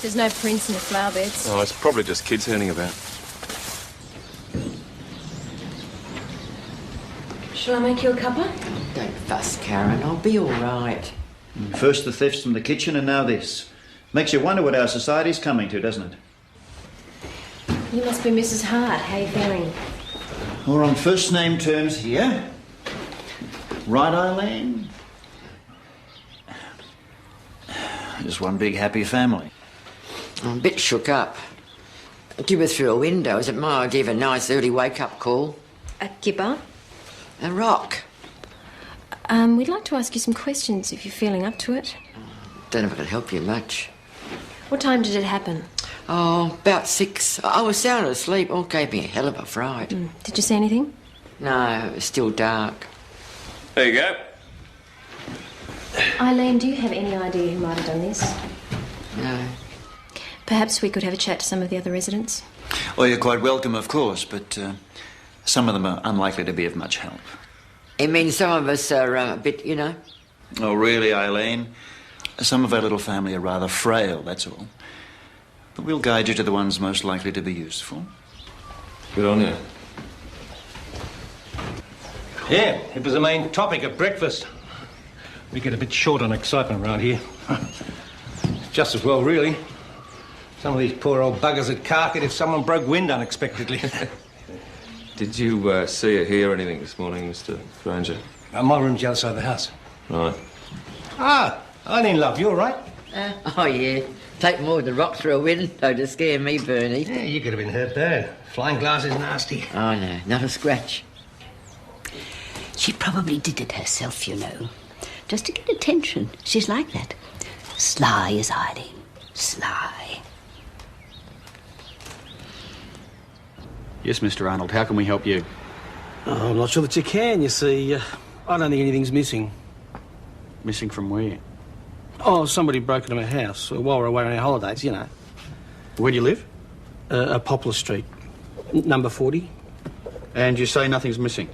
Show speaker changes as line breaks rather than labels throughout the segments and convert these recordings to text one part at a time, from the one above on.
There's no prints in the flower beds.
Oh, it's probably just kids hurting about.
Shall I make you a cuppa?
Don't fuss, Karen. I'll be all right.
First the thefts from the kitchen and now this. Makes you wonder what our society's coming to, doesn't it?
You must be Mrs. Hart. How are you feeling?
We're on first name terms here. Right, Eileen? Just one big happy family.
I'm a bit shook up. A gibber through a window. Is it my give a nice early wake-up call?
A gibber?
A rock.
We'd like to ask you some questions if you're feeling up to it.
Don't know if I can help you much.
What time did it happen?
Oh, about 6. I was sound asleep. Oh, gave me a hell of a fright.
Did you see anything?
No, it was still dark.
There you go.
Eileen, do you have any idea who might have done this?
No.
Perhaps we could have a chat to some of the other residents.
Well, you're quite welcome, of course, but some of them are unlikely to be of much help.
It means some of us are a bit, you know.
Oh, really, Eileen? Some of our little family are rather frail, that's all. But we'll guide you to the ones most likely to be useful.
Good on you.
Yeah, it was the main topic at breakfast. We get a bit short on excitement around here. Just as well, really. Some of these poor old buggers would cark it if someone broke wind unexpectedly.
Did you see or hear anything this morning, Mr. Granger?
My room's the other side of the house.
Right.
Ah, Eileen, love, you all right?
Oh, yeah. Take more than a rock through a window to scare me, Bernie.
Yeah, you could have been hurt bad. Flying glass is nasty.
Oh, no, not a scratch.
She probably did it herself, you know. Just to get attention. She's like that. Sly as Eileen. Sly.
Yes, Mr. Arnold, how can we help you?
Oh, I'm not sure that you can, you see. I don't think anything's missing.
Missing from where?
Oh, somebody broke into my house while we're away on our holidays, you know.
Where do you live?
Poplar Street, number 40.
And you say nothing's missing?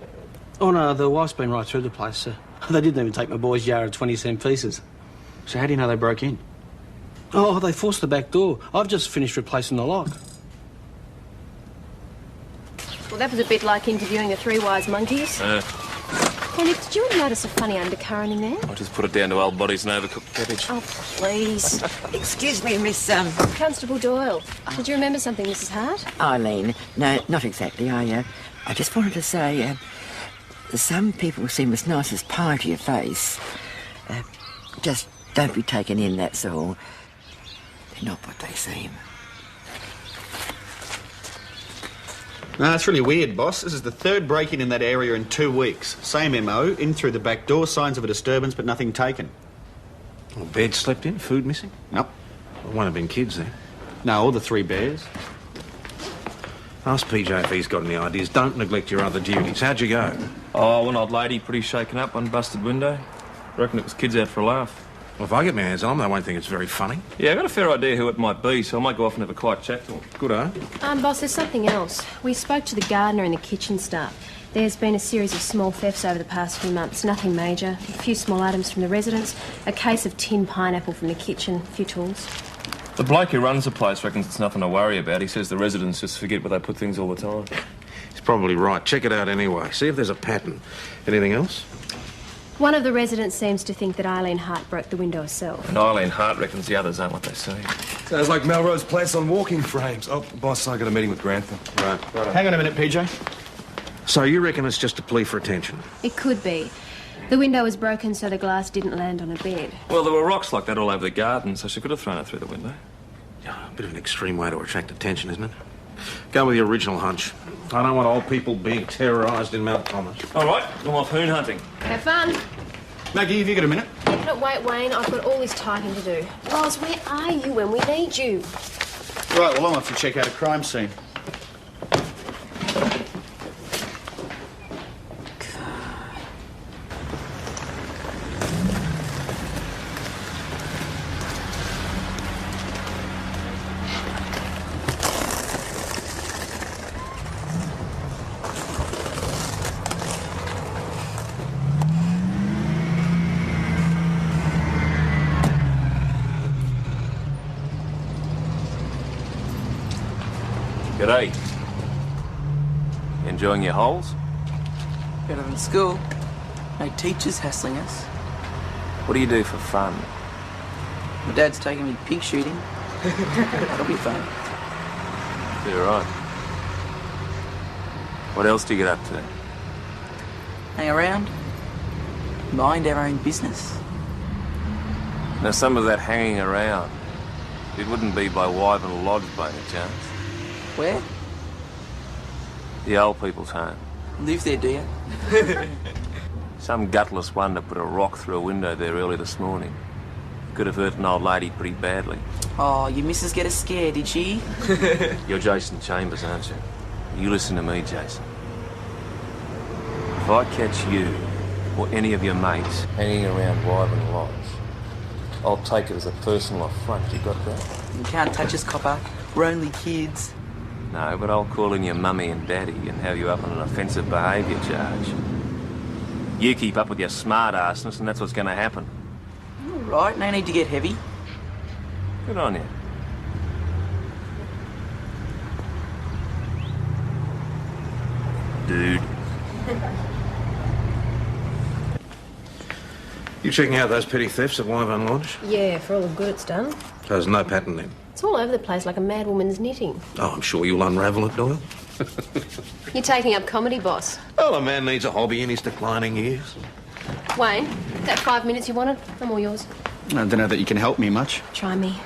Oh, no, the wife's been right through the place. They didn't even take my boy's jar of 20-cent pieces.
So how do you know they broke in?
Oh, they forced the back door. I've just finished replacing the lock.
Well, that was a bit like interviewing the three wise monkeys. Hey, Nick, did you notice a funny undercurrent in there?
I just put it down to old bodies and overcooked cabbage.
Oh, please.
Excuse me, Miss,
Constable Doyle, did you remember something, Mrs. Hart?
Eileen. No, not exactly. I just wanted to say, some people seem as nice as pie to your face. Just don't be taken in, that's all. They're not what they seem.
No, that's really weird, boss. This is the third break-in in that area in 2 weeks. Same MO, in through the back door, signs of a disturbance, but nothing taken.
Well, bed slept in, food missing?
Nope.
Well, won't have been kids then.
No, all the 3 bears.
Ask PJ if he's got any ideas. Don't neglect your other duties. How'd you go?
Oh, one old lady, pretty shaken up, one busted window. Reckon it was kids out for a laugh.
Well, if I get my hands on them, they won't think it's very funny.
Yeah, I've got a fair idea who it might be, so I might go off and have a quiet chat to them.
Good, eh?
Boss, there's something else. We spoke to the gardener and the kitchen staff. There's been a series of small thefts over the past few months. Nothing major. A few small items from the residents. A case of tin pineapple from the kitchen. A few tools.
The bloke who runs the place reckons it's nothing to worry about. He says the residents just forget where they put things all the time.
He's probably right. Check it out anyway. See if there's a pattern. Anything else?
One of the residents seems to think that Eileen Hart broke the window herself.
And Eileen Hart reckons the others aren't what they say.
Sounds like Melrose Place on walking frames. Oh, boss, I got a meeting with Grantham.
Right.
Hang on a minute, PJ.
So you reckon it's just a plea for attention?
It could be. The window was broken so the glass didn't land on a bed.
Well, there were rocks like that all over the garden, so she could have thrown it through the window.
Yeah, a bit of an extreme way to attract attention, isn't it? Go with the original hunch. I don't want old people being terrorised in Mount Thomas.
All right, I'm off hoon hunting.
Have fun.
Maggie, have you got a minute?
But wait, Wayne, I've got all this typing to do. Roz, where are you when we need you?
Right, well, I'm off to check out a crime scene.
G'day. Enjoying your holes?
Better than school. No teachers hassling us.
What do you do for fun?
My dad's taking me pig shooting. That'll be fun.
You're right. What else do you get up to?
Hang around. Mind our own business.
Now, some of that hanging around, it wouldn't be by Wyvern Lodge by any chance.
Where?
The old people's home.
Live there, do you?
Some gutless wonder put a rock through a window there early this morning. Could have hurt an old lady pretty badly.
Oh, your missus get us scared, did she?
You're Jason Chambers, aren't you? You listen to me, Jason. If I catch you or any of your mates hanging around Wyvern Lodge, I'll take it as a personal affront. You got that?
You can't touch us, copper. We're only kids.
No, but I'll call in your mummy and daddy and have you up on an offensive behaviour charge. You keep up with your smart-assness and that's what's going to happen.
All right, no need to get heavy.
Good on you. Dude.
You checking out those petty thefts at Wyvern Lodge?
Yeah, for all the good it's done.
There's no pattern then.
It's all over the place like a mad woman's knitting.
Oh, I'm sure you'll unravel it, Doyle.
You're taking up comedy, boss.
Well, a man needs a hobby in his declining years.
Wayne, that 5 minutes you wanted, I'm all yours.
I don't know that you can help me much.
Try me.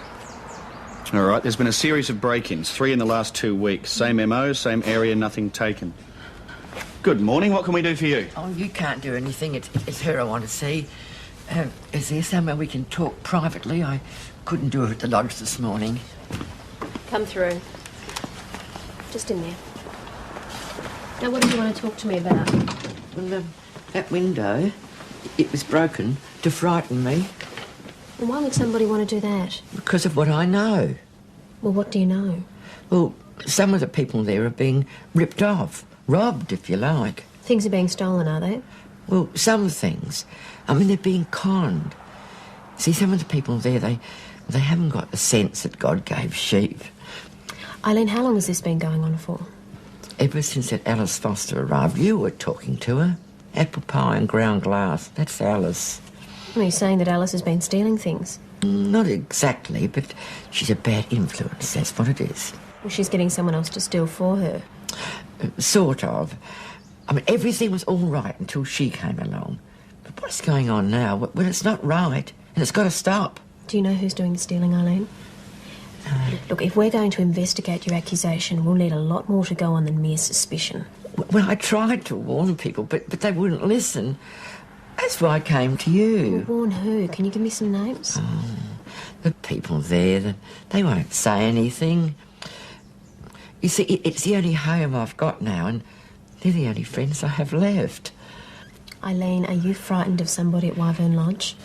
All right, there's been a series of break-ins, 3 in the last 2 weeks. Same MO, same area, nothing taken. Good morning, what can we do for you?
Oh, you can't do anything. It's her I want to see. Is there somewhere we can talk privately? I couldn't do it at the lodge this morning.
Come through. Just in there. Now, what do you want to talk to me about?
Well, that window, it was broken to frighten me.
And why would somebody want to do that?
Because of what I know.
Well, what do you know?
Well, some of the people there are being ripped off, robbed, if you like.
Things are being stolen, are they?
Well, some things. I mean, they're being conned. See, some of the people there, they haven't got the sense that God gave sheep.
Eileen, how long has this been going on for?
Ever since that Alice Foster arrived, you were talking to her. Apple pie and ground glass. That's Alice.
Are you saying that Alice has been stealing things?
Not exactly, but she's a bad influence. That's what it is.
Well, she's getting someone else to steal for her.
Sort of. I mean, everything was all right until she came along. But what's going on now? Well, it's not right, and it's got to stop.
Do you know who's doing the stealing, Eileen? Look, if we're going to investigate your accusation, we'll need a lot more to go on than mere suspicion.
Well, I tried to warn people, but they wouldn't listen. That's why I came to you.
Well, warn who? Can you give me some names?
Oh, the people there, they won't say anything. You see, it's the only home I've got now, and they're the only friends I have left.
Eileen, are you frightened of somebody at Wyvern Lodge?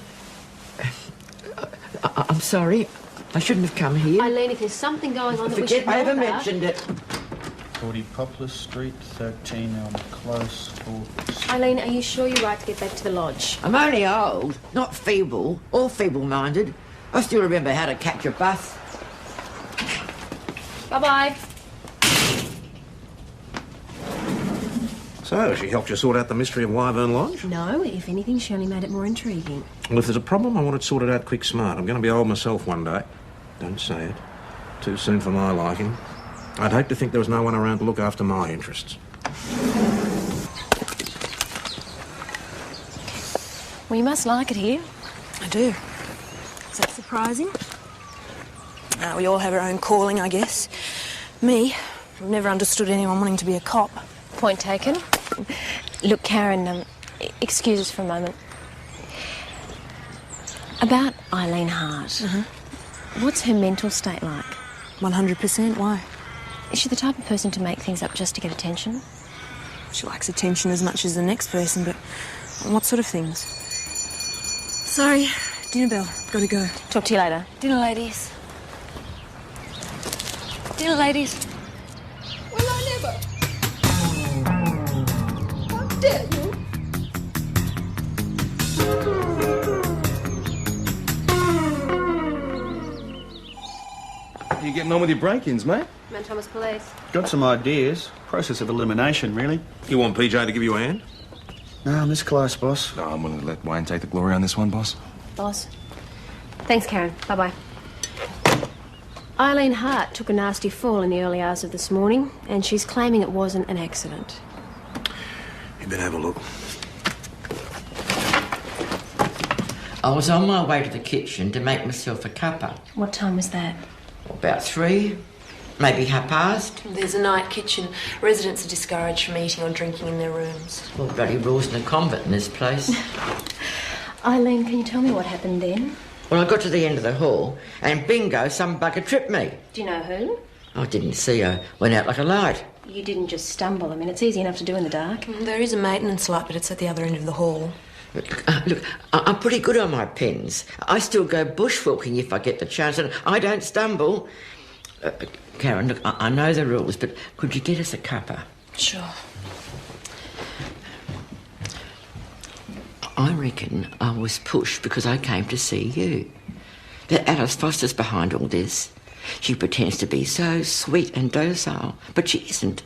I'm sorry. I shouldn't have come here.
Eileen, if there's something going on that we should know
I ever
about...
mentioned it.
40 Poplar Street, 13 Elm Close, 4...
Eileen, are you sure you're right to get back to the lodge?
I'm only old, not feeble or feeble-minded. I still remember how to catch a bus.
Bye-bye.
So, she helped you sort out the mystery of Wyvern Lodge?
No, if anything, she only made it more intriguing.
Well, if there's a problem, I want it sorted out quick smart. I'm going to be old myself one day. Don't say it. Too soon for my liking. I'd hate to think there was no one around to look after my interests.
Well, you must like it here.
I do. Is that surprising? We all have our own calling, I guess. Me, I've never understood anyone wanting to be a cop.
Point taken. Look, Karen, excuse us for a moment. About Eileen Hart. What's her mental state like?
100%, why?
Is she the type of person to make things up just to get attention?
She likes attention as much as the next person, but what sort of things? Sorry, dinner bell. Gotta go.
Talk to you later.
Dinner, ladies. Dinner, ladies.
Well, I never. How dare you?
How you getting on with your break-ins, mate?
Mount Thomas Police.
Got some ideas. Process of elimination, really.
You want PJ to give you a hand?
No, I'm this close, boss.
No, I'm willing to let Wayne take the glory on this one, boss.
Boss. Thanks, Karen. Bye-bye. Eileen Hart took a nasty fall in the early hours of this morning, and she's claiming it wasn't an accident.
You better have a look.
I was on my way to the kitchen to make myself a cuppa.
What time was that?
About 3, maybe past.
There's a night kitchen. Residents are discouraged from eating or drinking in their rooms.
Well, bloody rules in a convent in this place.
Eileen, can you tell me what happened then?
Well, I got to the end of the hall, and bingo, some bugger tripped me.
Do you know who?
I didn't see her. Went out like a light.
You didn't just stumble. I mean, it's easy enough to do in the dark.
There is a maintenance light, but it's at the other end of the hall.
Look, I'm pretty good on my pins. I still go bushwalking if I get the chance, and I don't stumble. Karen, look, I know the rules, but could you get us a cuppa?
Sure.
I reckon I was pushed because I came to see you. That Alice Foster's behind all this. She pretends to be so sweet and docile, but she isn't.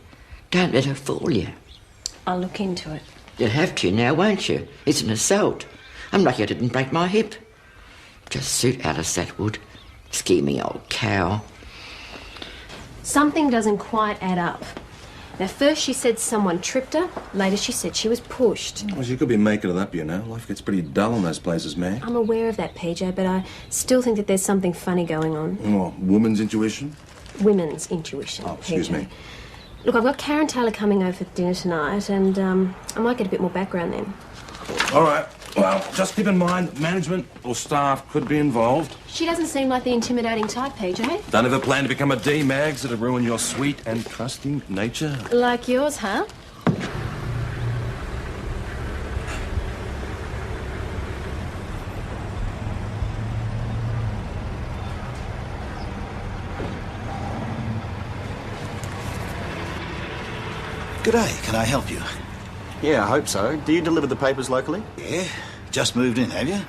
Don't let her fool you.
I'll look into it.
You'll have to now, won't you? It's an assault. I'm lucky I didn't break my hip. Just suit Alice, that would. Scheming old cow.
Something doesn't quite add up. Now, first she said someone tripped her. Later she said she was pushed.
Well, she could be making it up, you know. Life gets pretty dull in those places, man.
I'm aware of that, PJ, but I still think that there's something funny going on.
Oh, woman's intuition?
Women's intuition,
Oh, excuse
PJ.
me.
Look, I've got Karen Taylor coming over for dinner tonight, and I might get a bit more background then.
All right. Well, just keep in mind that management or staff could be involved.
She doesn't seem like the intimidating type, PJ.
Don't ever plan to become a D-Mags that'll ruin your sweet and trusting nature.
Like yours, huh?
G'day, can I help you?
Yeah, I hope so. Do you deliver the papers locally?
Yeah, just moved in, have you?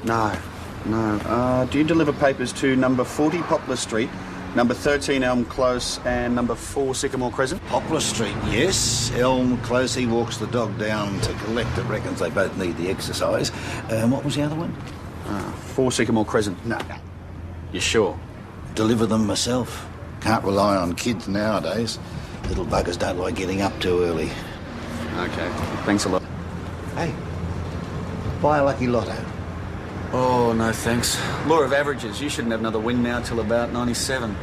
No. Do you deliver papers to number 40 Poplar Street, number 13 Elm Close, and number 4 Sycamore Crescent?
Poplar Street, yes. Elm Close, he walks the dog down to collect it. Reckons they both need the exercise. What was the other one?
4 Sycamore Crescent.
No.
You sure?
Deliver them myself. Can't rely on kids nowadays. Little buggers don't like getting up too early.
Okay, thanks a lot.
Hey, buy a lucky lotto.
Oh, no thanks. Law of averages. You shouldn't have another win now till about 97.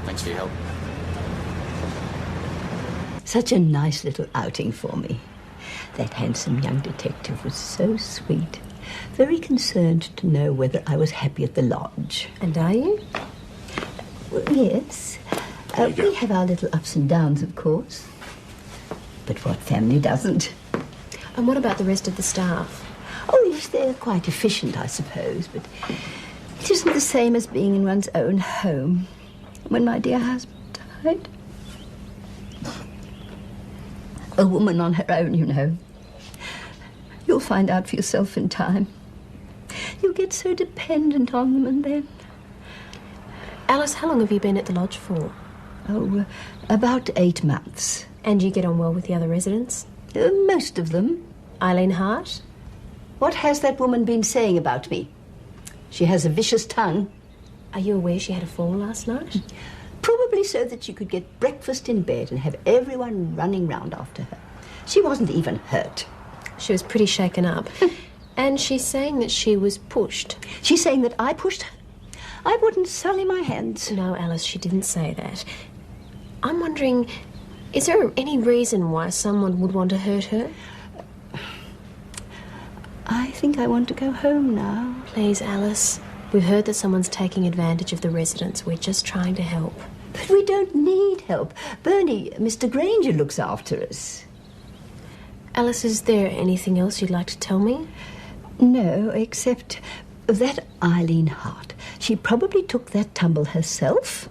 Thanks for your help.
Such a nice little outing for me. That handsome young detective was so sweet. Very concerned to know whether I was happy at the lodge.
And are you?
Well, yes. We have our little ups and downs, of course. But what family doesn't?
And what about the rest of the staff?
Oh, yes, they're quite efficient, I suppose, but it isn't the same as being in one's own home. When my dear husband died. A woman on her own, you know. You'll find out for yourself in time. You get so dependent on them, and then...
Alice, how long have you been at the lodge for?
Oh, about 8 months.
And you get on well with the other residents?
Most of them.
Eileen Hart?
What has that woman been saying about me? She has a vicious tongue.
Are you aware she had a fall last night?
Probably so that she could get breakfast in bed and have everyone running round after her. She wasn't even hurt.
She was pretty shaken up. And she's saying that she was pushed.
She's saying that I pushed her? I wouldn't sully my hands.
No, Alice, she didn't say that. I'm wondering, is there any reason why someone would want to hurt her?
I think I want to go home now.
Please, Alice. We've heard that someone's taking advantage of the residents. We're just trying to help.
But we don't need help. Bernie, Mr. Granger looks after us.
Alice, is there anything else you'd like to tell me?
No, except that Eileen Hart. She probably took that tumble herself.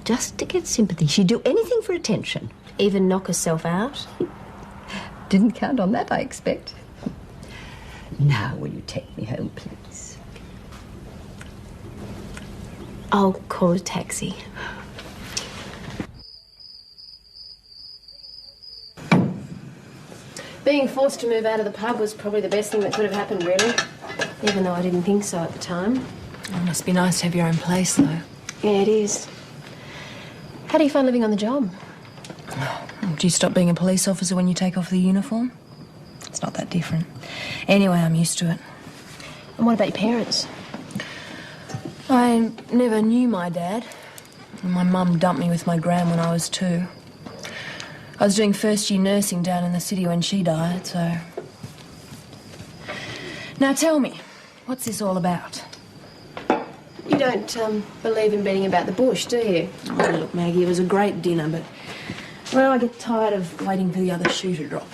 Just to get sympathy. She'd do anything for attention.
Even knock herself out?
Didn't count on that, I expect. Now, will you take me home, please?
I'll call a taxi. Being forced to move out of the pub was probably the best thing that could have happened, really. Even though I didn't think so at the time.
It must be nice to have your own place, though.
Yeah, it is. How do you find living on the job?
Do you stop being a police officer when you take off the uniform? It's not that different. Anyway, I'm used to it.
And what about your parents?
I never knew my dad. My mum dumped me with my gran when I was 2. I was doing first-year nursing down in the city when she died, so... Now tell me, what's this all about?
You don't believe in beating about the bush, do you?
Oh, look, Maggie, it was a great dinner, but... Well, I get tired of waiting for the other shoe to drop.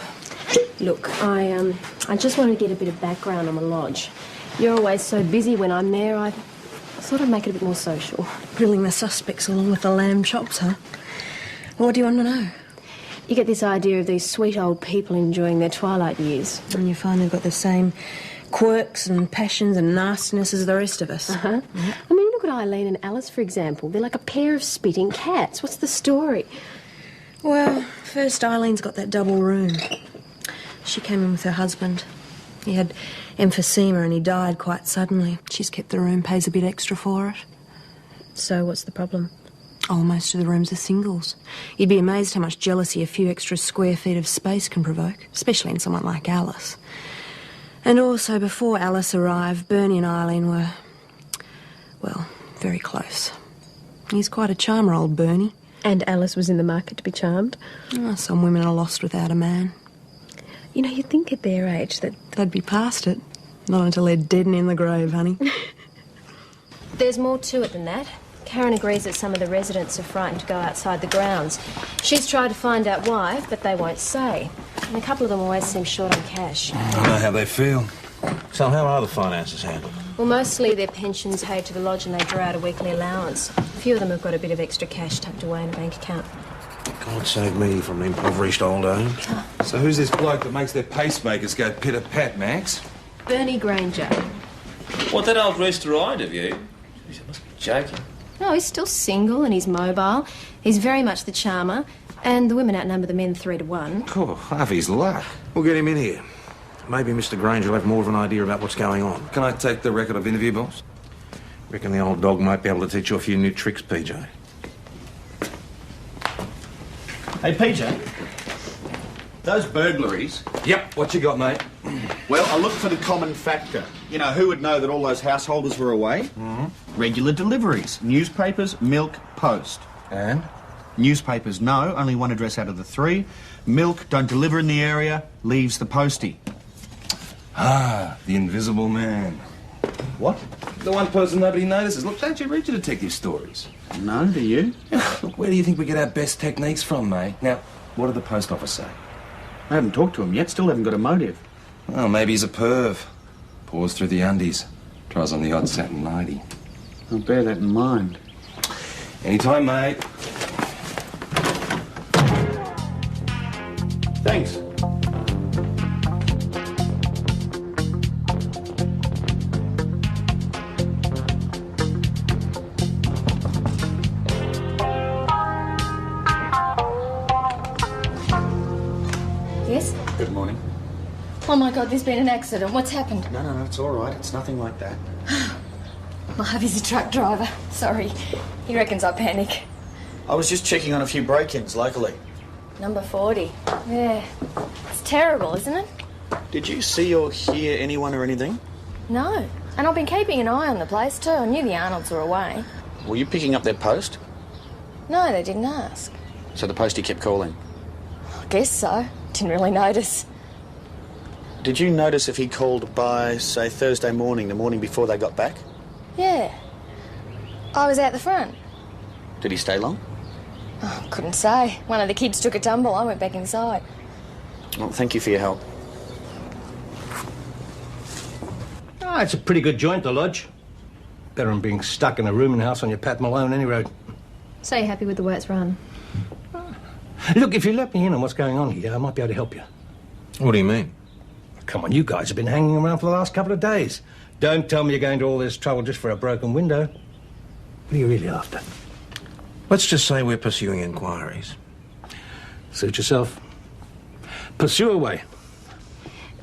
Look, I just want to get a bit of background on the lodge. You're always so busy when I'm there, I thought I'd make it a bit more social.
Grilling the suspects along with the lamb chops, huh? What do you want to know?
You get this idea of these sweet old people enjoying their twilight years.
And you find they've got the same quirks and passions and nastiness as the rest of us.
Uh-huh. Yeah. I mean, look at Eileen and Alice, for example. They're like a pair of spitting cats. What's the story?
Well, first Eileen's got that double room. She came in with her husband. He had emphysema and he died quite suddenly. She's kept the room, pays a bit extra for it.
So what's the problem?
Oh, most of the rooms are singles. You'd be amazed how much jealousy a few extra square feet of space can provoke, especially in someone like Alice. And also, before Alice arrived, Bernie and Eileen were, well, very close. He's quite a charmer, old Bernie.
And Alice was in the market to be charmed?
Oh, some women are lost without a man.
You know, you'd think at their age that...
They'd be past it. Not until they're dead and in the grave, honey.
There's more to it than that. Karen agrees that some of the residents are frightened to go outside the grounds. She's tried to find out why, but they won't say. And a couple of them always seem short on cash.
I know how they feel. So how are the finances handled?
Well, mostly their pensions paid to the lodge and they draw out a weekly allowance. A few of them have got a bit of extra cash tucked away in a bank account.
God save me from an impoverished old age. So who's this bloke that makes their pacemakers go pitter-pat, Max?
Bernie Granger.
What, that old rooster-eyed of you? Jeez, I must be joking.
No, he's still single and he's mobile. He's very much the charmer. And the women outnumber the men 3 to 1.
Cool, half his luck. We'll get him in here. Maybe Mr. Granger will have more of an idea about what's going on. Can I take the record of interview, boss? Reckon the old dog might be able to teach you a few new tricks, PJ.
Hey, PJ. Those burglaries...
Yep, what you got, mate?
Well, I looked for the common factor. You know, who would know that all those householders were away?
Mm-hmm.
Regular deliveries. Newspapers, milk, post.
And?
Newspapers, no. Only one address out of the 3. Milk, don't deliver in the area. Leaves the postie.
Ah, the invisible man.
What?
The one person nobody notices. Look, don't you read your detective stories?
No, do you?
Look, where do you think we get our best techniques from, mate? Now, what did the post office say?
I haven't talked to him yet. Still haven't got a motive.
Well, maybe he's a perv. Pours through the undies. Tries on the odd satin nightie.
I'll bear that in mind.
Anytime, mate.
Thanks.
Yes?
Good morning.
Oh, my God, there's been an accident. What's happened?
No, it's all right. It's nothing like that.
My hubby's a truck driver. Sorry. He reckons I panic.
I was just checking on a few break-ins locally.
Number 40. Yeah. It's terrible, isn't it?
Did you see or hear anyone or anything?
No. And I've been keeping an eye on the place, too. I knew the Arnolds were away.
Were you picking up their post?
No, they didn't ask.
So the postie kept calling?
I guess so. Didn't really notice.
Did you notice if he called by, say, Thursday morning, the morning before they got back?
Yeah. I was out the front.
Did he stay long?
Oh, couldn't say. One of the kids took a tumble. I went back inside.
Well, thank you for your help.
Oh, it's a pretty good joint, the lodge. Better than being stuck in a rooming house on your Pat Malone any road.
So you're happy with the way it's run?
Look, if you let me in on what's going on here, I might be able to help you.
What do you mean?
Come on, you guys have been hanging around for the last couple of days. Don't tell me you're going to all this trouble just for a broken window. What are you really after?
Let's just say we're pursuing inquiries.
Suit yourself. Pursue away.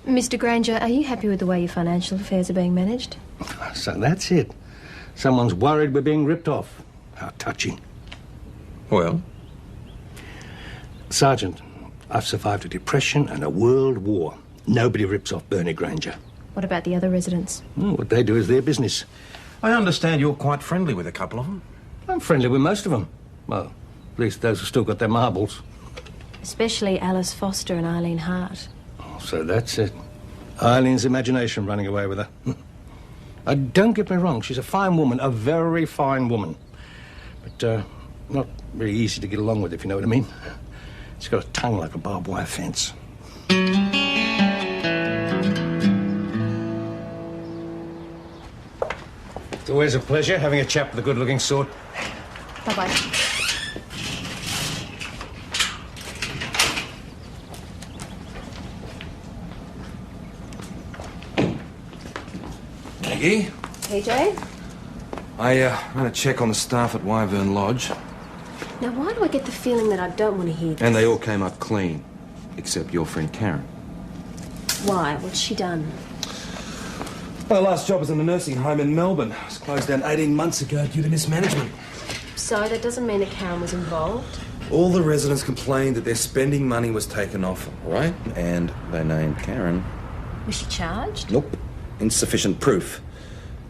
Mr. Granger, are you happy with the way your financial affairs are being managed?
So that's it. Someone's worried we're being ripped off. How touching.
Well?
Sergeant, I've survived a depression and a world war. Nobody rips off Bernie Granger.
What about the other residents?
What they do is their business.
I understand you're quite friendly with a couple of them.
I'm friendly with most of them. Well, at least those who've still got their marbles.
Especially Alice Foster and Eileen Hart.
Oh, so that's it. Eileen's imagination running away with her. Don't get me wrong, she's a fine woman, a very fine woman. But not very easy to get along with, if you know what I mean. She's got a tongue like a barbed wire fence. It's always a pleasure having a chat with a good-looking sort.
Bye-bye.
Maggie?
PJ?
I ran a check on the staff at Wyvern Lodge,
Now, why do I get the feeling that I don't want to hear this?
and they all came up clean, except your friend Karen.
Why? What's she done?
Her last job was in a nursing home in Melbourne. It was closed down 18 months ago due to mismanagement.
So that doesn't mean that Karen was involved?
All the residents complained that their spending money was taken off, right? And they named Karen.
Was she charged?
Nope. Insufficient proof.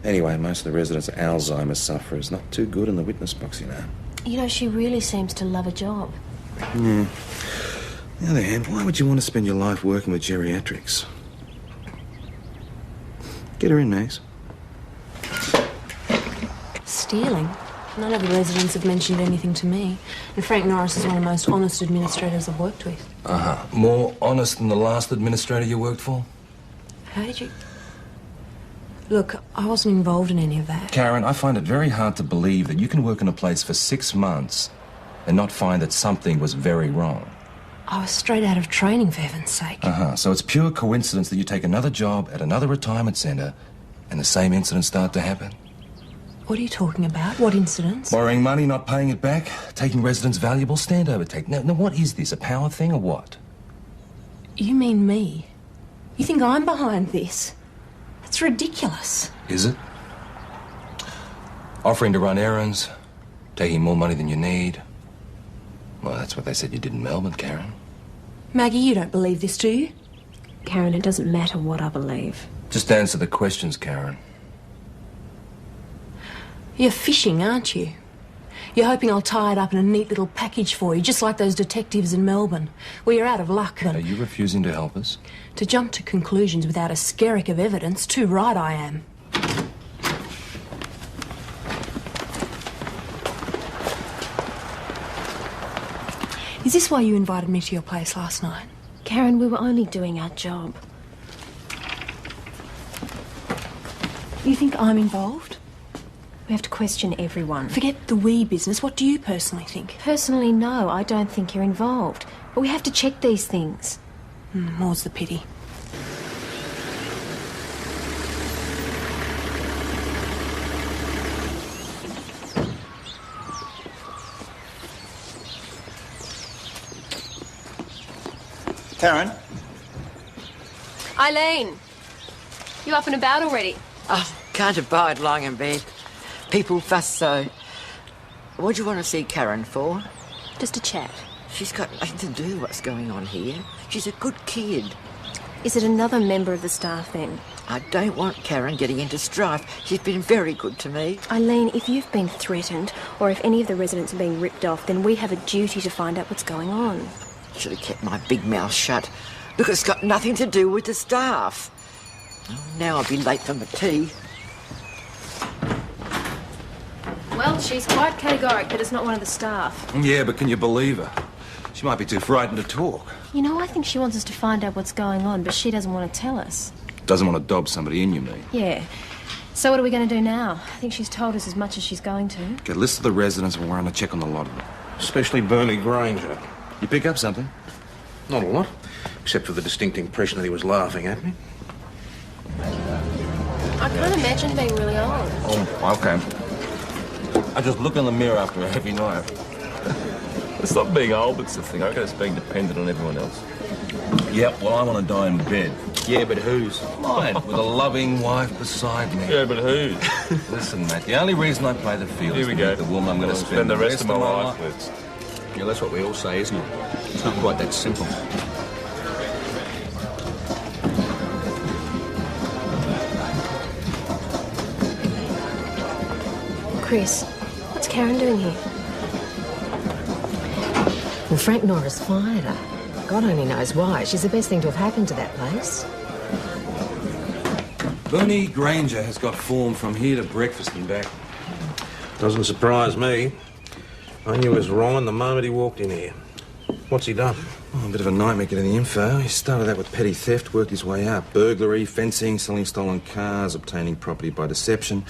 Anyway, most of the residents are Alzheimer's sufferers. Not too good in the witness box, you know.
You know, she really seems to love a job.
On the other hand, why would you want to spend your life working with geriatrics? Get her in, Max.
Stealing? None of the residents have mentioned anything to me. And Frank Norris is one of the most honest administrators I've worked with.
Uh-huh. More honest than the last administrator you worked for?
How did you... Look, I wasn't involved in any of that.
Karen, I find it very hard to believe that you can work in a place for 6 months and not find that something was very wrong.
I was straight out of training, for heaven's sake.
Uh-huh. So it's pure coincidence that you take another job at another retirement centre and the same incidents start to happen?
What are you talking about? What incidents?
Borrowing money, not paying it back, taking residents' valuable standover take. Now, what is this, a power thing or what?
You mean me? You think I'm behind this? It's ridiculous.
Is it? Offering to run errands, taking more money than you need. Well, that's what they said you did in Melbourne, Karen.
Maggie, you don't believe this, do you?
Karen, it doesn't matter what I believe.
Just answer the questions, Karen.
You're fishing, aren't you? You're hoping I'll tie it up in a neat little package for you, just like those detectives in Melbourne. Well, you're out of luck, but...
Are you refusing to help us?
To jump to conclusions without a skerrick of evidence, too right I am. Is this why you invited me to your place last night?
Karen, we were only doing our job.
You think I'm involved?
We have to question everyone.
Forget the we business. What do you personally think?
Personally, no, I don't think you're involved. But we have to check these things.
More's the pity.
Karen?
Eileen, you up and about already?
Oh, can't abide lying in bed. People fuss so. What do you want to see Karen for?
Just a chat.
She's got nothing to do with what's going on here. She's a good kid.
Is it another member of the staff then?
I don't want Karen getting into strife. She's been very good to me.
Eileen, if you've been threatened or if any of the residents are being ripped off, then we have a duty to find out what's going on.
Should have kept my big mouth shut. Look, it's got nothing to do with the staff. Oh, now I'll be late for my tea.
Well, she's quite categoric that it's not one of the staff.
Yeah, but can you believe her? She might be too frightened to talk.
You know, I think she wants us to find out what's going on, but she doesn't want to tell us.
Doesn't want to dob somebody in, you mean?
Yeah. So what are we going to do now? I think she's told us as much as she's going to.
Get a list of the residents and we're on a check on the lot of them.
Especially Bernie Granger.
You pick up something?
Not a lot, except for the distinct impression that he was laughing at me.
I can't imagine being really old.
Oh, okay. I just look in the mirror after a heavy night.
It's not being old, it's the thing. I reckon it's being dependent on everyone else.
Yep, well, I want to die in bed.
Yeah, but whose?
Mine, with a loving wife beside me.
Yeah, but whose?
Listen, mate, the only reason I play the field is to meet the woman I'm going to spend
the rest of my life with.
Yeah, that's what we all say, isn't it? It's not quite that simple.
Chris, what's Karen doing here?
Well, Frank Norris fired her. God only knows why. She's the best thing to have happened to that place.
Bernie Granger has got form from here to breakfast and back.
Doesn't surprise me. I knew he was wrong the moment he walked in here. What's he done?
Oh, a bit of a nightmare getting the info. He started out with petty theft, worked his way up. Burglary, fencing, selling stolen cars, obtaining property by deception.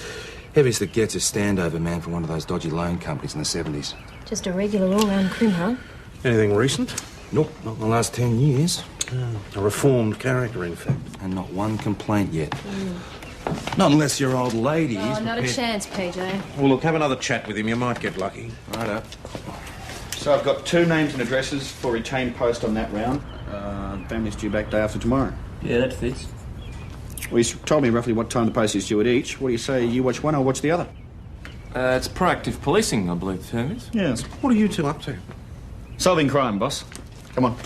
Heaviest that gets is standover man for one of those dodgy loan companies in the 70s.
Just a regular all-round crim, huh?
Anything recent?
Nope, not in the last 10 years.
A reformed character, in fact.
And not one complaint yet. Not unless your old lady is
Oh, not a
prepared-
chance, PJ.
Well, look, have another chat with him. You might get lucky.
Righto.
So I've got 2 names and addresses for retained post on that round. Family's due back day after tomorrow.
Yeah, that fits.
Well, you told me roughly what time the post is due at each. What do you say, you watch one, I'll watch the other?
It's proactive policing, I believe the term is.
Yes.
What are you two up to?
Solving crime, boss. Come on.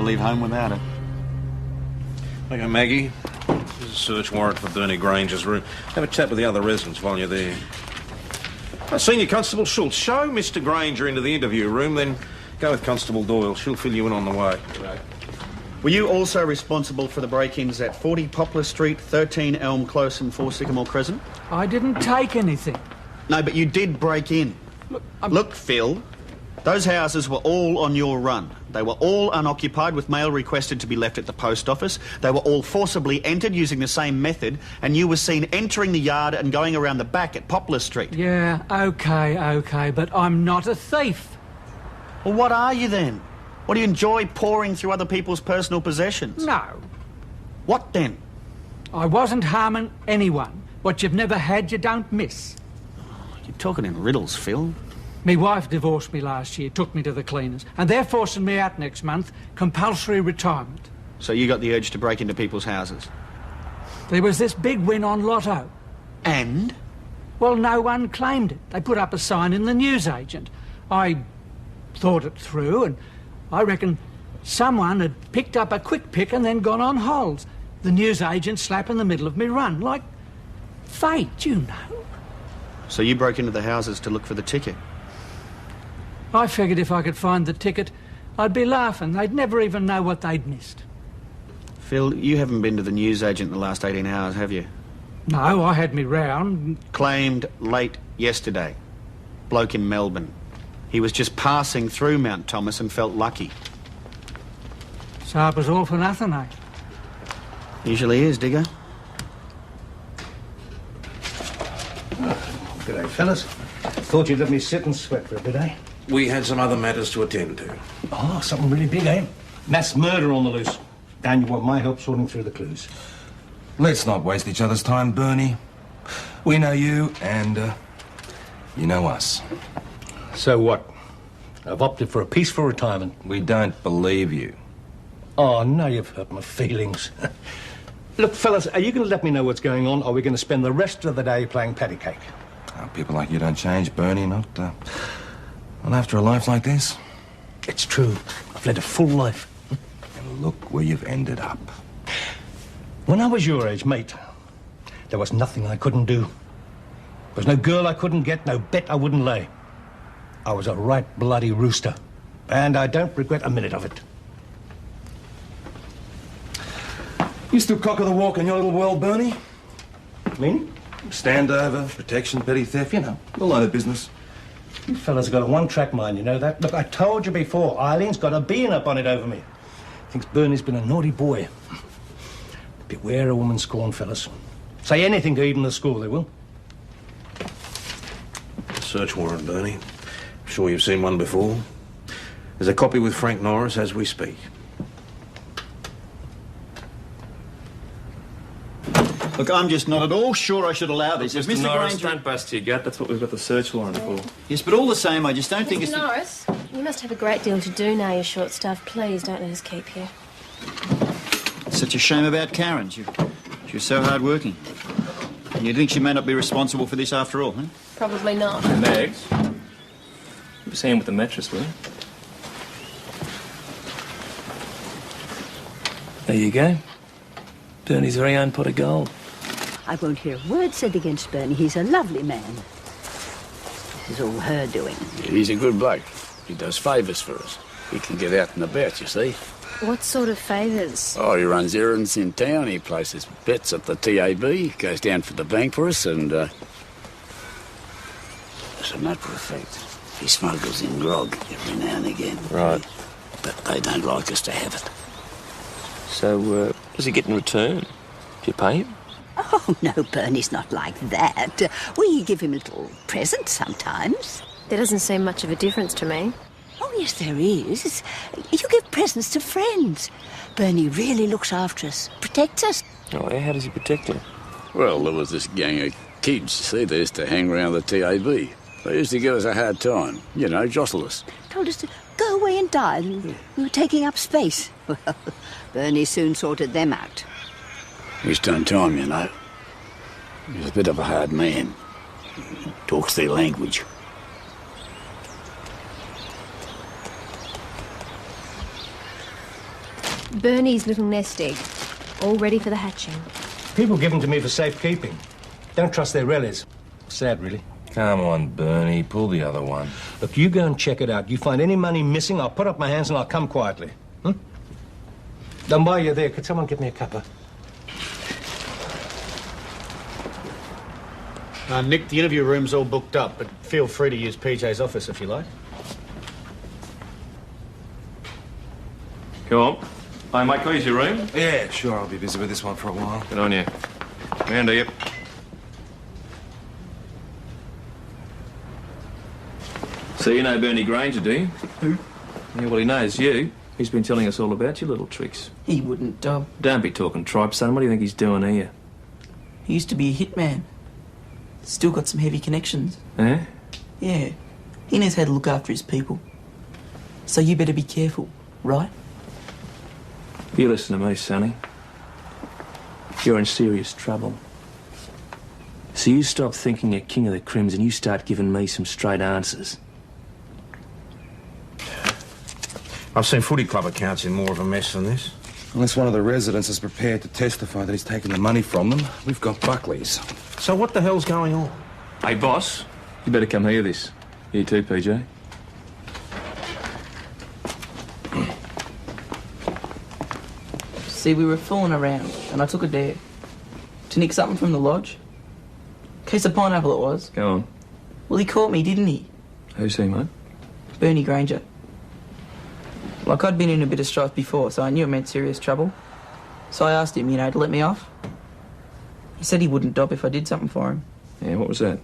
Leave home without it.
Okay, Maggie. Here's a search warrant for Bernie Granger's room. Have a chat with the other residents while you're there. Senior Constable Schultz, show Mr. Granger into the interview room, then go with Constable Doyle. She'll fill you in on the way.
Right. Were you also responsible for the break-ins at 40 Poplar Street, 13 Elm Close and 4 Sycamore Crescent?
I didn't take anything.
No, but you did break in. Look, Phil, those houses were all on your run. They were all unoccupied with mail requested to be left at the post office. They were all forcibly entered using the same method, and you were seen entering the yard and going around the back at Poplar Street.
Yeah, okay, but I'm not a thief.
Well, what are you then? What do you enjoy pouring through other people's personal possessions?
No.
What then?
I wasn't harming anyone. What you've never had, you don't miss.
You're talking in riddles, Phil.
Me wife divorced me last year, took me to the cleaners, and they're forcing me out next month, compulsory retirement.
So you got the urge to break into people's houses?
There was this big win on Lotto.
And?
Well, no one claimed it. They put up a sign in the newsagent. I thought it through, and I reckon someone had picked up a quick pick and then gone on holes. The newsagent slap in the middle of me run, like fate, you know.
So you broke into the houses to look for the ticket?
I figured if I could find the ticket, I'd be laughing. They'd never even know what they'd missed.
Phil, you haven't been to the newsagent in the last 18 hours, have you?
No, I had me round.
Claimed late yesterday. Bloke in Melbourne. He was just passing through Mount Thomas and felt lucky.
So it was all for nothing, eh?
Usually is, Digger.
G'day, fellas. Thought you'd let me sit and sweat for a bit, eh?
We had some other matters to attend to.
Oh, something really big, eh? Mass murder on the loose. And you want my help sorting through the clues.
Let's not waste each other's time, Bernie. We know you, and you know us.
So what? I've opted for a peaceful retirement.
We don't believe you.
Oh, now you've hurt my feelings. Look, fellas, are you going to let me know what's going on, or are we going to spend the rest of the day playing patty cake?
Oh, people like you don't change, Bernie, not after a life like this.
It's true. I've led a full life.
And look where you've ended up.
When I was your age, mate, there was nothing I couldn't do. There was no girl I couldn't get, no bet I wouldn't lay. I was a right bloody rooster, and I don't regret a minute of it.
You still cock of the walk in your little world, Bernie?
Me?
Standover, protection, petty theft, you know, the line of business.
You fellas have got a one-track mind, you know that? Look, I told you before, Eileen's got a being up on it over me. Thinks Bernie's been a naughty boy. Beware a woman scorned, fellas. Say anything to even the school, they will.
Search warrant, Bernie. I'm sure you've seen one before. There's a copy with Frank Norris as we speak.
Look, I'm just not at all sure I should allow this. If Mr.
Norris,
Granger...
don't bust your gut. That's what we've got the search warrant for.
Yes, but all the same, I just don't think
Mr.
it's...
Norris, you must have a great deal to do now you're short-staffed. Please don't let us keep you.
It's such a shame about Karen. She was so hard-working. You think she may not be responsible for this after all, huh?
Probably not.
And Megs, you see him with the mattress, will you? There you go. Bernie's very own pot of gold.
I won't hear a word said against Bernie. He's a lovely man. It's all her doing.
He's a good bloke. He does favours for us. He can get out and about, you see.
What sort of favours?
Oh, he runs errands in town. He places bets at the TAB, goes down for the bank for us, and, as a matter of fact, he smuggles in grog every now and again.
Right.
But they don't like us to have it.
So, what does he get in return? Do you pay him?
Oh, no, Bernie's not like that. We give him little presents sometimes.
There doesn't seem much of a difference to me.
Oh, yes, there is. You give presents to friends. Bernie really looks after us, protects us.
Oh, yeah? How does he protect you?
Well, there was this gang of kids, you see, they used to hang around the TAB. They used to give us a hard time, you know, jostle us.
Told us to go away and die. We were taking up space. Well, Bernie soon sorted them out.
He's done time, you know. He's a bit of a hard man. Talks their language.
Bernie's little nest egg, all ready for the hatching.
People give them to me for safekeeping. Don't trust their relis. Sad, really.
Come on, Bernie, pull the other one.
Look, you go and check it out. You find any money missing, I'll put up my hands and I'll come quietly. And while you're there, could someone give me a cuppa?
Nick, the interview room's all booked up, but feel free to use PJ's office if you like.
Go on. Hey, mate, can I use your room?
Yeah, sure, I'll be busy with this one for a while.
Good on you. Round to you. So you know Bernie Granger, do you?
Who?
Yeah, well, he knows you. He's been telling us all about your little tricks.
He wouldn't,
Don't be talking tripe, son. What do you think he's doing here?
He used to be a hitman. Still got some heavy connections.
Eh?
Yeah. He knows how to look after his people. So you better be careful, right?
You listen to me, Sonny. You're in serious trouble. So you stop thinking you're king of the crims and you start giving me some straight answers.
I've seen footy club accounts in more of a mess than this.
Unless one of the residents is prepared to testify that he's taken the money from them, we've got Buckley's.
So what the hell's going on?
Hey, boss, you better come hear this. You too, PJ.
See, we were fooling around, and I took a dare. To nick something from the lodge. Case of pineapple it was.
Go on.
Well, he caught me, didn't he?
Who's he, mate?
Bernie Granger. Like, I'd been in a bit of strife before, so I knew it meant serious trouble. So I asked him, to let me off. He said he wouldn't dop if I did something for him.
Yeah, what was that?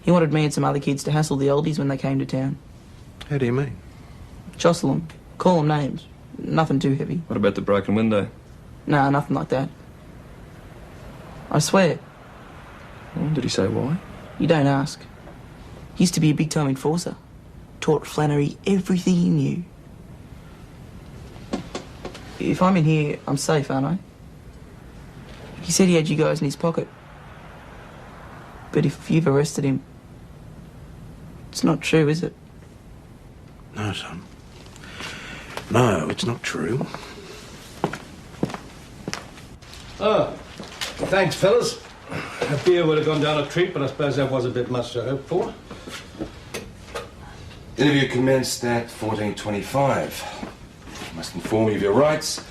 He wanted me and some other kids to hassle the oldies when they came to town.
How do you mean?
Jostle them. Call them names. Nothing too heavy.
What about the broken window?
Nah, nothing like that. I swear.
Well, did he say why?
You don't ask. He used to be a big-time enforcer. Taught Flannery everything he knew. If I'm in here, I'm safe, aren't I? He said he had you guys in his pocket. But if you've arrested him, it's not true, is it?
No, son. No, it's not true.
Oh, thanks, fellas. A beer would have gone down a treat, but I suppose that was a bit much to hope for.
Interview commenced at 14:25. Must inform you of your rights.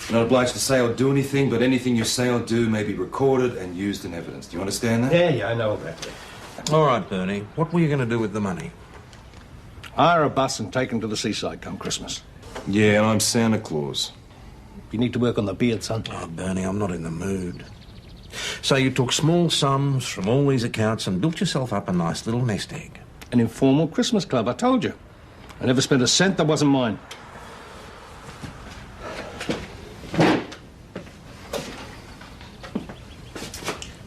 You're not obliged to say or do anything, but anything you say or do may be recorded and used in evidence. Do you understand that?
Yeah, I know about that.
All right, Bernie. What were you going to do with the money?
Hire a bus and take him to the seaside come Christmas.
Yeah, and I'm Santa Claus.
You need to work on the beard, son.
Oh, Bernie, I'm not in the mood. So you took small sums from all these accounts and built yourself up a nice little nest egg.
An informal Christmas club, I told you. I never spent a cent that wasn't mine.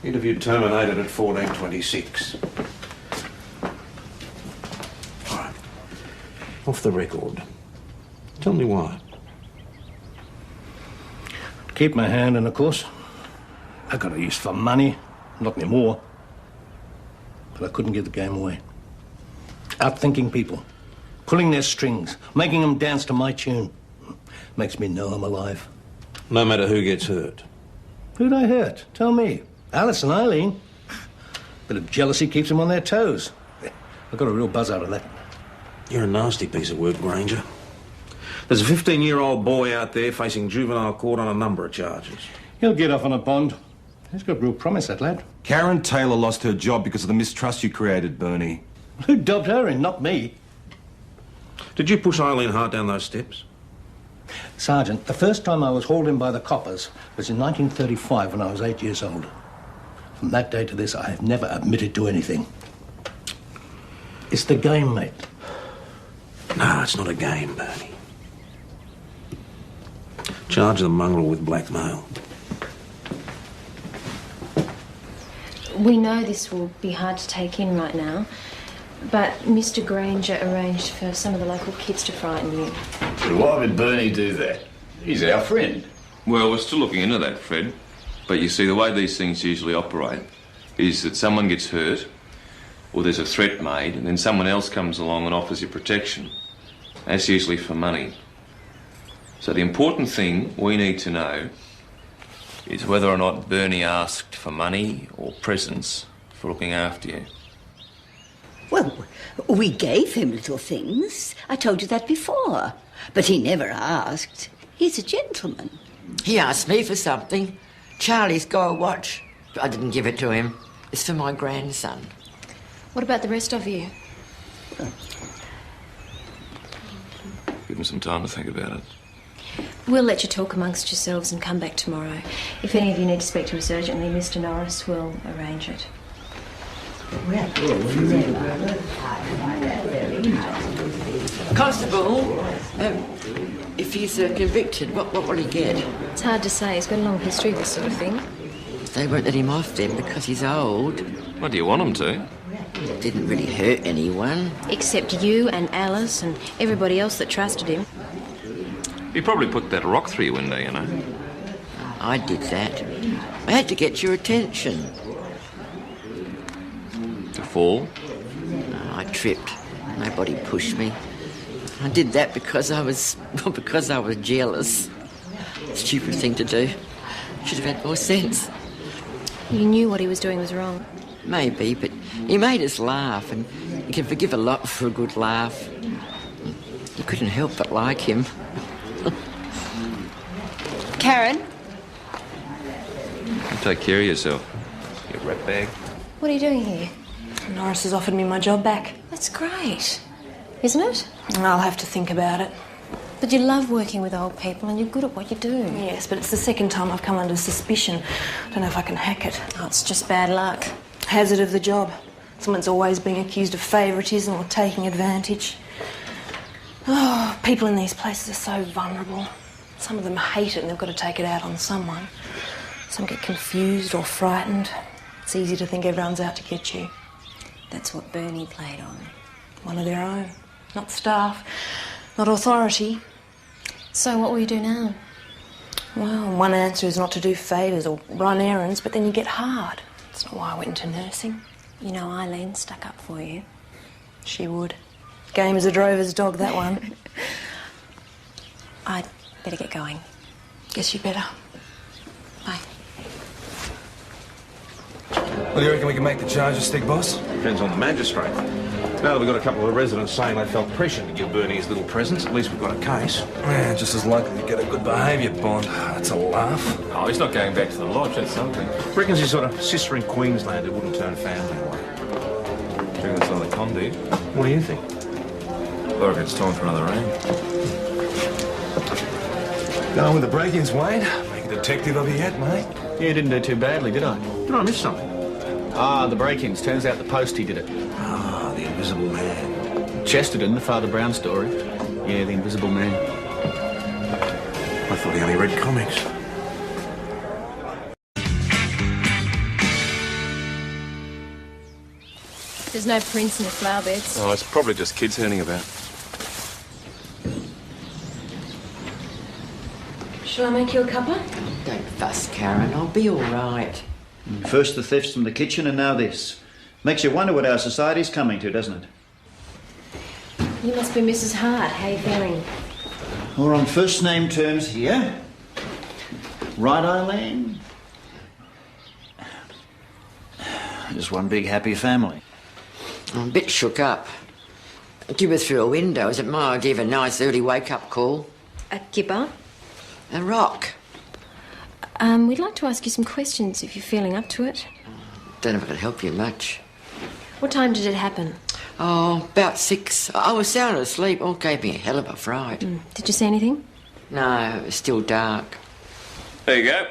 Interview terminated at 14:26. All right. Off the record. Tell me why.
Keep my hand in, of course. I got a use for money. Not anymore. But I couldn't give the game away. Outthinking people. Pulling their strings. Making them dance to my tune. Makes me know I'm alive.
No matter who gets hurt.
Who'd I hurt? Tell me. Alice and Eileen. Bit of jealousy keeps them on their toes. I got a real buzz out of that.
You're a nasty piece of work, Granger. There's a 15-year-old boy out there facing juvenile court on a number of charges.
He'll get off on a bond. He's got real promise, that lad.
Karen Taylor lost her job because of the mistrust you created, Bernie.
Who dobbed her in? Not me.
Did you push Eileen hard down those steps?
Sergeant, the first time I was hauled in by the coppers was in 1935 when I was 8 years old. From that day to this, I have never admitted to anything. It's the game, mate.
No, it's not a game, Bernie. Charge the mongrel with blackmail.
We know this will be hard to take in right now, but Mr. Granger arranged for some of the local kids to frighten you.
Why would Bernie do that? He's our friend.
Well, we're still looking into that, Fred. But you see, the way these things usually operate is that someone gets hurt, or there's a threat made, and then someone else comes along and offers you protection. That's usually for money. So the important thing we need to know is whether or not Bernie asked for money or presents for looking after you.
Well, we gave him little things. I told you that before. But he never asked. He's a gentleman.
He asked me for something. Charlie's got a watch. I didn't give it to him. It's for my grandson.
What about the rest of you?
Give him some time to think about it.
We'll let you talk amongst yourselves and come back tomorrow. If any of you need to speak to us urgently, Mr. Norris will arrange it.
Constable, if he's convicted, what will he get?
It's hard to say. He's got a long history of this sort of thing.
They won't let him off then because he's old.
What do you want him to?
It didn't really hurt anyone.
Except you and Alice and everybody else that trusted him.
He probably put that rock through your window, you know.
I did that. I had to get your attention.
To fall?
No, I tripped. Nobody pushed me. I did that because I was jealous. Stupid thing to do. Should have had more sense.
You knew what he was doing was wrong.
Maybe, but he made us laugh, and you can forgive a lot for a good laugh. You couldn't help but like him.
Karen?
You take care of yourself, you ratbag.
What are you doing here?
Norris has offered me my job back.
That's great, isn't it?
I'll have to think about it.
But you love working with old people and you're good at what you do.
Yes, but it's the second time I've come under suspicion. I don't know if I can hack it.
Oh, it's just bad luck.
Hazard of the job. Someone's always being accused of favouritism or taking advantage. Oh, people in these places are so vulnerable. Some of them hate it and they've got to take it out on someone. Some get confused or frightened. It's easy to think everyone's out to get you.
That's what Bernie played on.
One of their own. Not staff, not authority.
So what will you do now?
Well, one answer is not to do favours or run errands, but then you get hard. That's not why I went into nursing.
You know, Eileen stuck up for you.
She would. Game as a drover's dog, that one.
I'd better get going.
Guess you better.
Bye.
Well, do you reckon we can make the charges stick, boss?
Depends on the magistrate. Now that we've got a couple of residents saying they felt pressured to give Bernie his little presents, at least we've got a case.
Yeah, just as likely to get a good behaviour bond. That's a laugh.
Oh, he's not going back to the lodge, that's something.
Reckons his sort of sister in Queensland who wouldn't turn family away.
Do you think that's another con, do you?
What do you think?
I reckon it's time for another round.
Going with the break-ins, Wayne. Make a detective of you yet, mate?
Yeah, didn't do too badly, did I?
Did I miss something?
Ah, the break-ins. Turns out the postie did it.
Ah, the Invisible Man.
Chesterton, the Father Brown story. Yeah, the Invisible Man.
I thought he only read comics.
There's no prints in the flower beds.
Oh, it's probably just kids hurting about.
Shall I make you a cuppa?
Don't fuss, Karen. I'll be all right.
First the thefts from the kitchen and now this. Makes you wonder what our society's coming to, doesn't it?
You must be Mrs. Hart. How are you feeling?
We're on first name terms here. Right, Eileen? Just one big happy family.
I'm a bit shook up. A gibber through a window. Is it my idea of a nice early wake-up call?
A gibber?
A rock.
We'd like to ask you some questions if you're feeling up to it.
Don't know if I can help you much.
What time did it happen?
Oh, about 6. I was sound asleep. All gave me a hell of a fright.
Did you see anything?
No, it was still dark.
There you go.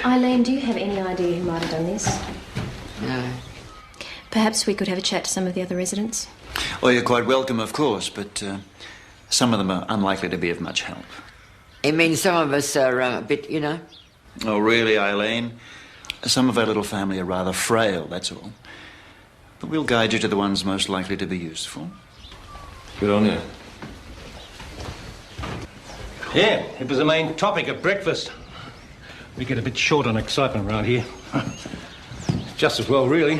Eileen, do you have any idea who might have done this?
No.
Perhaps we could have a chat to some of the other residents.
Well, you're quite welcome, of course, but some of them are unlikely to be of much help.
It means some of us are a bit, you know.
Oh, really, Eileen? Some of our little family are rather frail, that's all. But we'll guide you to the ones most likely to be useful.
Good on you.
Yeah, it was the main topic at breakfast. We get a bit short on excitement around here. Just as well, really.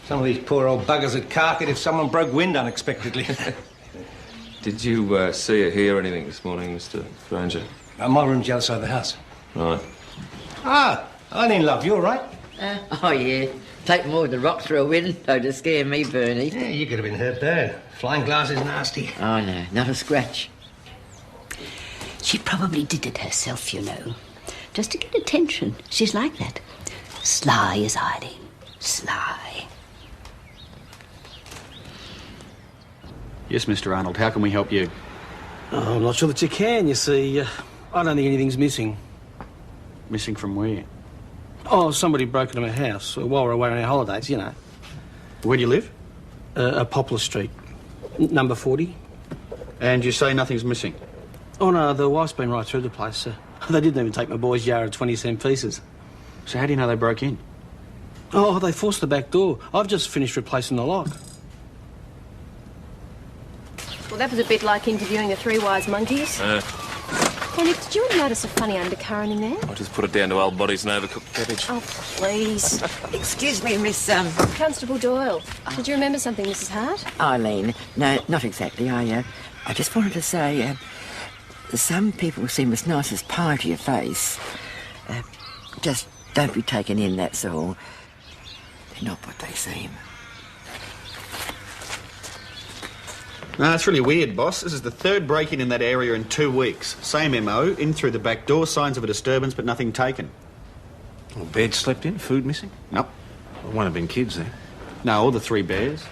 Some of these poor old buggers would cark it if someone broke wind unexpectedly.
Did you see or hear anything this morning, Mr. Granger?
My room's the other side of the house.
Right.
Ah, Eileen, love, you all right?
Oh, yeah. Take more than a rock through a window to scare me, Bernie.
Yeah, you could have been hurt bad. Flying glass is nasty.
Oh, no, not a scratch.
She probably did it herself, you know. Just to get attention. She's like that. Sly as Eileen. Sly.
Yes, Mr. Arnold, how can we help you?
Oh, I'm not sure that you can, you see. I don't think anything's missing.
Missing from where?
Oh, somebody broke into my house while we were away on our holidays, you know.
Where do you live?
Poplar Street, number 40.
And you say nothing's missing?
Oh, no, the wife's been right through the place. They didn't even take my boy's jar of 20-cent pieces.
So how do you know they broke in?
Oh, they forced the back door. I've just finished replacing the lock.
Well, that was a bit like interviewing the three wise monkeys. Connie, did you notice a funny undercurrent in there?
I just put it down to old bodies and overcooked cabbage.
Oh, please.
Excuse me, Miss,
Constable Doyle, did you remember something, Mrs. Hart?
Eileen. No, not exactly. I just wanted to say, some people seem as nice as pie to your face. Just don't be taken in, that's all. They're not what they seem.
No, it's really weird, boss. This is the third break-in in that area in 2 weeks. Same MO, in through the back door, signs of a disturbance, but nothing taken.
Well, bed slept in, food missing?
Nope.
Well, it won't have been kids then.
No, all the 3 bears.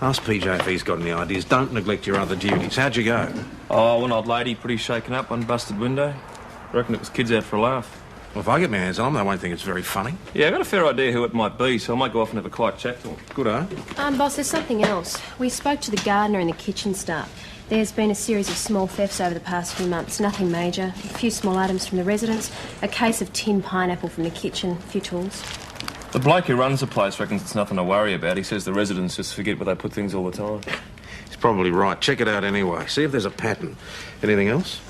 Ask PJ if he's got any ideas. Don't neglect your other duties. How'd you go?
Oh, one old lady pretty shaken up, one busted window. Reckon it was kids out for a laugh.
Well, if I get my hands on them, they won't think it's very funny.
Yeah, I've got a fair idea who it might be, so I might go off and have a quiet chat to them.
Good, eh?
Boss, there's something else. We spoke to the gardener and the kitchen staff. There's been a series of small thefts over the past few months, nothing major. A few small items from the residence, a case of tin pineapple from the kitchen, a few tools.
The bloke who runs the place reckons it's nothing to worry about. He says the residents just forget where they put things all the time.
He's probably right. Check it out anyway. See if there's a pattern. Anything else?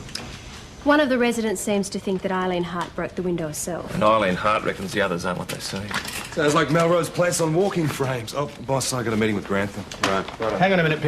One of the residents seems to think that Eileen Hart broke the window herself.
And Eileen Hart reckons the others aren't what they say.
Sounds like Melrose Place on walking frames. Oh, boss, I got a meeting with Grantham.
Right.
Hang on a minute,